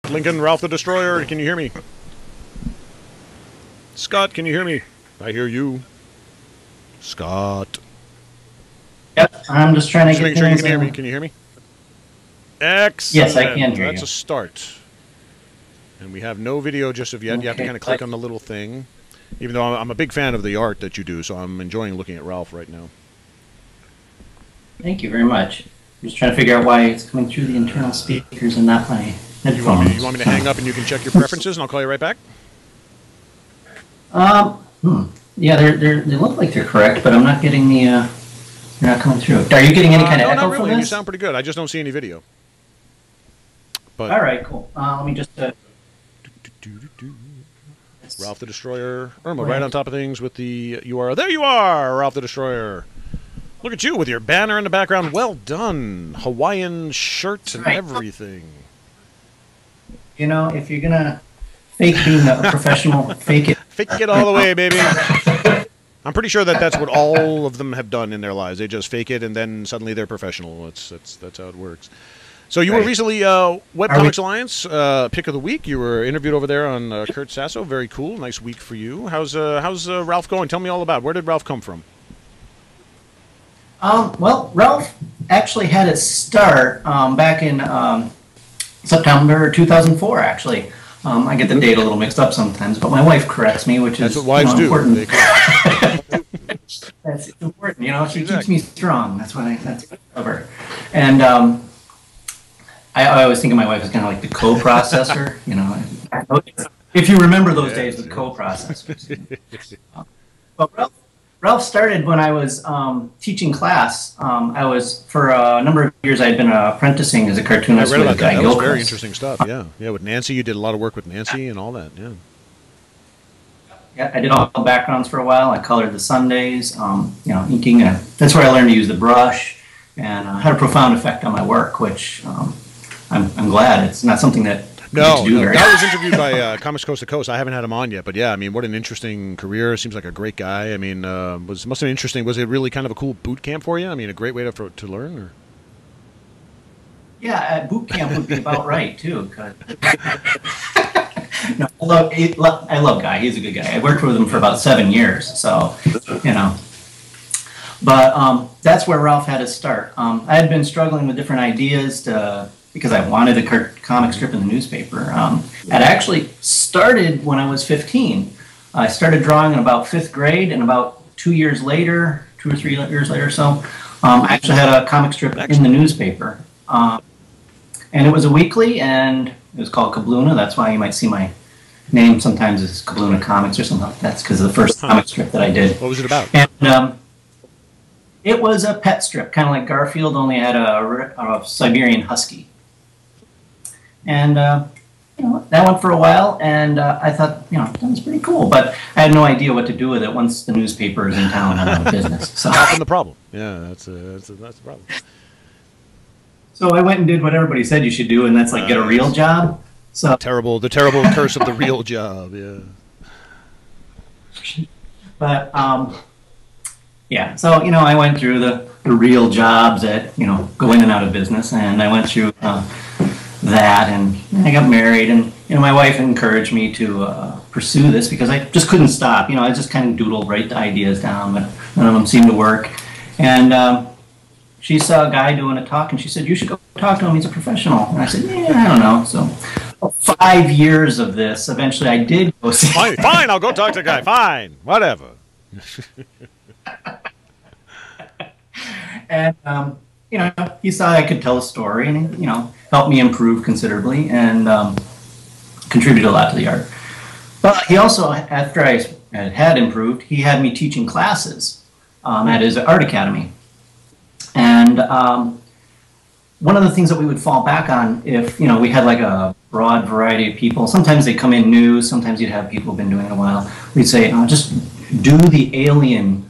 Lincoln, Ralf the Destroyer, can you hear me? Scott, can you hear me? I hear you. Scott. Yep, I'm just trying to just get make sure you can hear me. Can you hear me? Excellent. Yes, I can hear you. That's a start. And we have no video just of yet. Okay. You have to kind of click on the little thing. Even though I'm a big fan of the art that you do, so I'm enjoying looking at Ralf right now. Thank you very much. I'm just trying to figure out why it's coming through the internal speakers and not my headphones. You want me to hang up and you can check your preferences and I'll call you right back? Yeah, they look like they're correct, but I'm not getting the, they're not coming through. Are you getting any kind of echo not really. from this? You sound pretty good. I just don't see any video. But all right, cool. Let me just... Ralf the Destroyer. Irma, right on top of things with the URL. There you are, Ralf the Destroyer. Look at you with your banner in the background. Well done. Hawaiian shirt and everything. You know, if you're going to fake being a professional, fake it. Fake it all the way, baby. I'm pretty sure that that's what all of them have done in their lives. They just fake it, and then suddenly they're professional. That's how it works. So you were recently Webcomics Alliance Pick of the Week. You were interviewed over there on Kurt Sasso. Very cool. Nice week for you. How's Ralf going? Tell me all about it. Where did Ralf come from? Well, Ralf actually had its start back in September 2004, actually. I get the date a little mixed up sometimes, but my wife corrects me, which is important. That's important, you know. She keeps me strong. That's what I love her. And I always think of my wife as kind of like the co-processor, you know. If you remember those days with co-processors. But Ralf started when I was teaching class. I was, for a number of years, I had been apprenticing as a cartoonist with Guy Gilchrist. That was very interesting stuff, yeah. Yeah, with Nancy, you did a lot of work with Nancy and all that, yeah. Yeah, I did all the backgrounds for a while. I colored the Sundays, you know, inking. That's where I learned to use the brush, and had a profound effect on my work, which I'm glad. It's not something that I was interviewed by Comics Coast to Coast. I haven't had him on yet, but yeah, I mean, what an interesting career. Seems like a great guy. I mean, must have been interesting. Was it really kind of a cool boot camp for you? I mean, a great way to learn? Or? Yeah, boot camp would be about right, too. No, I love Guy. He's a good guy. I worked with him for about 7 years, so, you know. But that's where Ralf had his start. I had been struggling with different ideas because I wanted a comic strip in the newspaper. It actually started when I was 15. I started drawing in about 5th grade, and about 2 years later, 2 or 3 years later or so, I actually had a comic strip in the newspaper. And it was a weekly, and it was called Kabluna. That's why you might see my name sometimes is Kabluna Comics or something like that. That's because of the first comic strip that I did. What was it about? And it was a pet strip, kind of like Garfield, only had a Siberian Husky. And you know, that went for a while, and I thought, you know, that was pretty cool. But I had no idea what to do with it once the newspaper is in town and out of business. So that's the problem. Yeah, that's the problem. So I went and did what everybody said you should do, and that's like get a real job. So the terrible curse of the real job. Yeah. But yeah, so you know, I went through the real jobs that, you know, go in and out of business, and I went through that, and I got married, and you know, my wife encouraged me to pursue this because I just couldn't stop. You know, I just kind of doodled, write the ideas down, but none of them seemed to work, and she saw a guy doing a talk, and she said, "You should go talk to him. He's a professional." And I said, "Yeah, I don't know." So 5 years of this, eventually I did go see. Fine, I'll go talk to a guy. Fine, whatever. And you know, he saw I could tell a story, and you know, helped me improve considerably, and contributed a lot to the art. But he also, after I had improved, he had me teaching classes at his art academy. And one of the things that we would fall back on, if you know, we had like a broad variety of people, sometimes they come in new, sometimes you'd have people who've been doing it a while, we'd say, just do the alien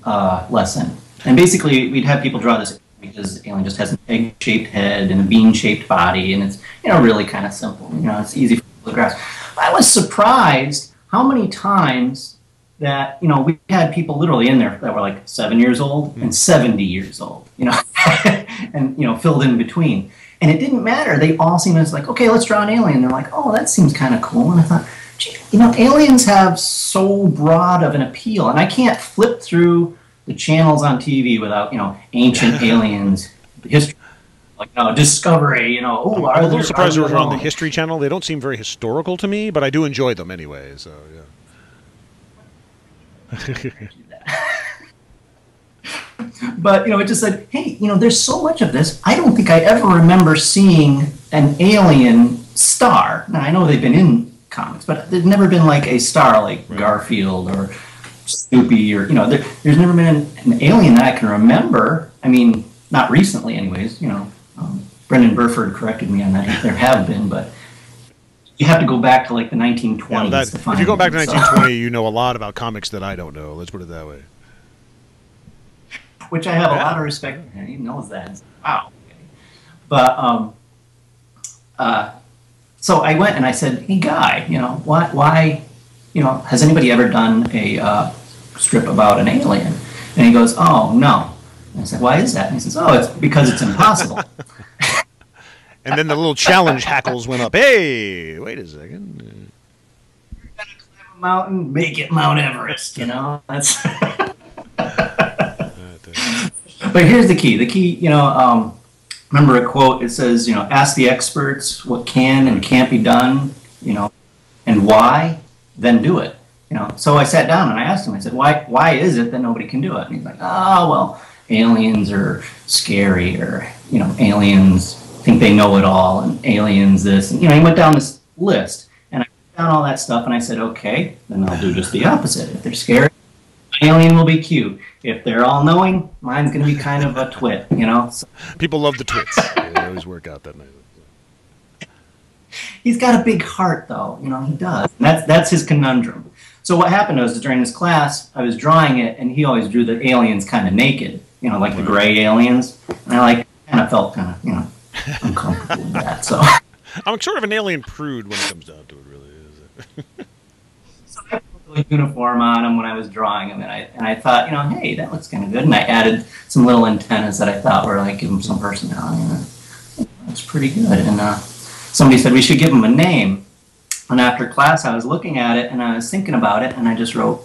lesson. And basically we'd have people draw this because the alien just has an egg-shaped head and a bean-shaped body, and it's, you know, really kind of simple. You know, it's easy for people to grasp. I was surprised how many times that, you know, we had people literally in there that were like 7 years old and 70 years old, you know, and, you know, filled in between. And it didn't matter. They all seemed as like, okay, let's draw an alien. They're like, oh, that seems kind of cool. And I thought, gee, you know, aliens have so broad of an appeal, and I can't flip through the channels on TV without, you know, ancient aliens, history, like, you know, Discovery, you know. Oh, I'm a little surprised they're on the History Channel. They don't seem very historical to me, but I do enjoy them anyway. So yeah. But, you know, it just said, hey, you know, there's so much of this. I don't think I ever remember seeing an alien star. Now, I know they've been in comics, but there's never been like a star like Garfield or Snoopy or, you know, there's never been an alien that I can remember. I mean, not recently anyways, you know. Brendan Burford corrected me on that. There have been, but you have to go back to like the 1920s to find if you go back to them, 1920, you know a lot about comics that I don't know. Let's put it that way. Which I have a lot of respect for. He knows that. Wow. But so I went and I said, "Hey, Guy, you know, why, you know, has anybody ever done a strip about an alien?" And he goes, "Oh, no." And I said, "Why is that?" And he says, "Oh, it's because it's impossible." And then the little challenge hackles went up. Hey, wait a second. You're gonna climb a mountain, make it Mount Everest. You know, that's. But here's the key. The key, you know, remember a quote. It says, you know, ask the experts what can and can't be done, you know, and why, then do it. You know. So I sat down and I asked him. I said, why is it that nobody can do it? And he's like, oh, well, aliens are scary, or, you know, aliens think they know it all, and aliens this. And, you know, he went down this list, and I wrote down all that stuff, and I said, okay, then I'll do just the opposite. If they're scary, my alien will be cute. If they're all-knowing, mine's going to be kind of a twit, you know? So, people love the twits. They always work out that night. He's got a big heart, though. You know, he does. And that's his conundrum. So what happened was, during this class, I was drawing it, and he always drew the aliens kind of naked, you know, like the gray aliens. And I kind of felt kind of, you know, uncomfortable with that. So I'm sort of an alien prude when it comes down to it, really. Is so I put the uniform on him when I was drawing him, and I thought, you know, hey, that looks kind of good. And I added some little antennas that I thought were like give him some personality. And that's pretty good. And somebody said we should give him a name. And after class, I was looking at it and I was thinking about it, and I just wrote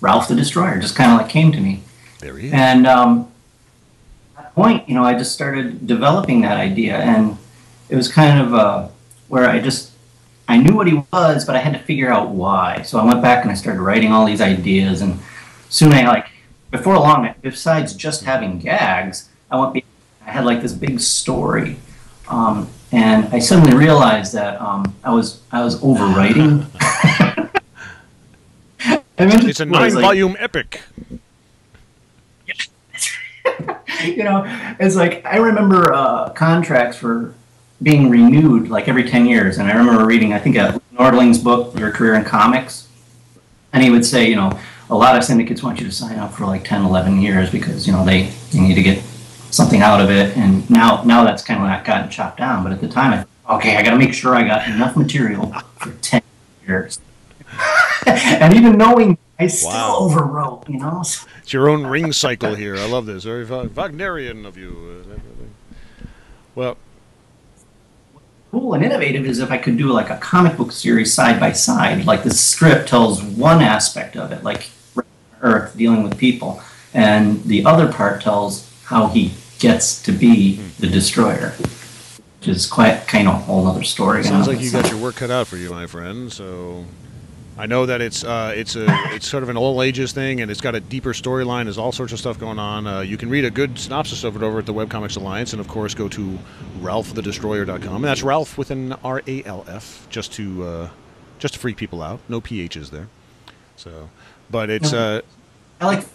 Ralf the Destroyer. Just kind of like came to me. There he is. And at that point, you know, I just started developing that idea, and it was kind of where I knew what he was, but I had to figure out why. So I went back and I started writing all these ideas, and soon before long, besides just having gags, I had like this big story. And I suddenly realized that I was overwriting. It's a 9-volume epic. You know, it's like I remember contracts for being renewed like every 10 years. And I remember reading, I think, Nordling's book, Your Career in Comics. And he would say, you know, a lot of syndicates want you to sign up for like 10, 11 years because, you know, they need to get something out of it. And now that's kind of like gotten chopped down. But at the time, I thought, okay, I got to make sure I got enough material for 10 years. And even knowing I still overwrote, you know. It's your own ring cycle here. I love this. Very Wagnerian of you. Well, cool and innovative is if I could do like a comic book series side by side. Like the strip tells one aspect of it, like Earth dealing with people, and the other part tells how he gets to be the Destroyer, which is quite kind of a whole other story. Sounds like you got your work cut out for you, my friend. So I know that it's sort of an all ages thing, and it's got a deeper storyline. There's all sorts of stuff going on. You can read a good synopsis of it over at the Webcomics Alliance, and of course go to RalfTheDestroyer.com. And that's Ralph with an R-A-L-F, just to freak people out. No PHs there. So, but it's I like.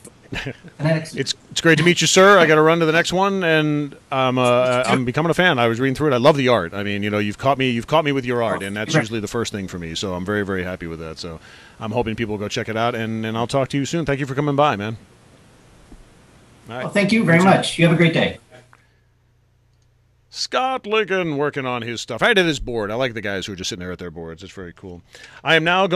It's great to meet you, sir. I got to run to the next one, and I'm becoming a fan. I was reading through it. I love the art. I mean, you know, you've caught me with your art, and that's usually the first thing for me. So I'm very, very happy with that. So I'm hoping people will go check it out, and I'll talk to you soon. Thank you for coming by, man. All right. Well, thank you very much. You have a great day. Scott Lincoln working on his stuff. I did his board. I like the guys who are just sitting there at their boards. It's very cool. I am now going